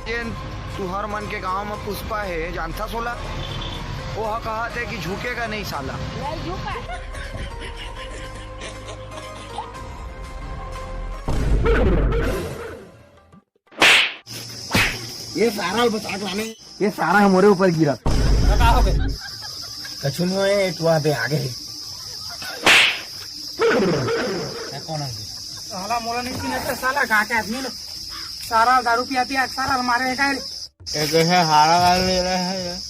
तुहर मन के गांव में पुष्पा है, जानता सोला वो कहा थे कि झुकेगा नहीं साला। ये सारा बचा के लाने, ये सारा हमारे ऊपर गिरा। क्या हो गए? कछु नहीं है, तू वहाँ पे आगे है। कौन है? साला मोला नहीं चिन्हता साला, कहाँ के आदमी लोग सारा दारू पिया पिया सारा हमारे का एक है हारा वाला ले रहे हैं।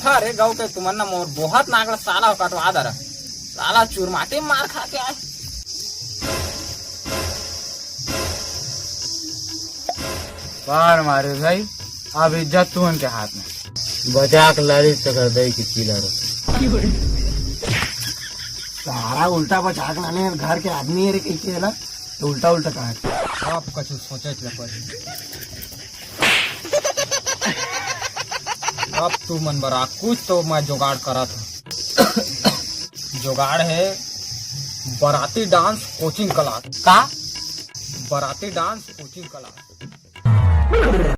अरे गाँव के तुमन्ना मोर बहुत नागड़ा साला कटवा दर साला चूरमाटे मार खा के आए। बार मारे भाई, अब इज्जत तू उनके हाथ में बचा के लड़ी तो कर दे कि चिलर सारा उल्टा बचा के लाने घर के आदमी है कैसे है ना, तो उल्टा उल्टा कहा आप कुछ सोचे अब तू मन बरा कुछ तो मैं जुगाड़ करा था। जुगाड़ है बाराती डांस कोचिंग क्लास का, बाराती डांस कोचिंग क्लास।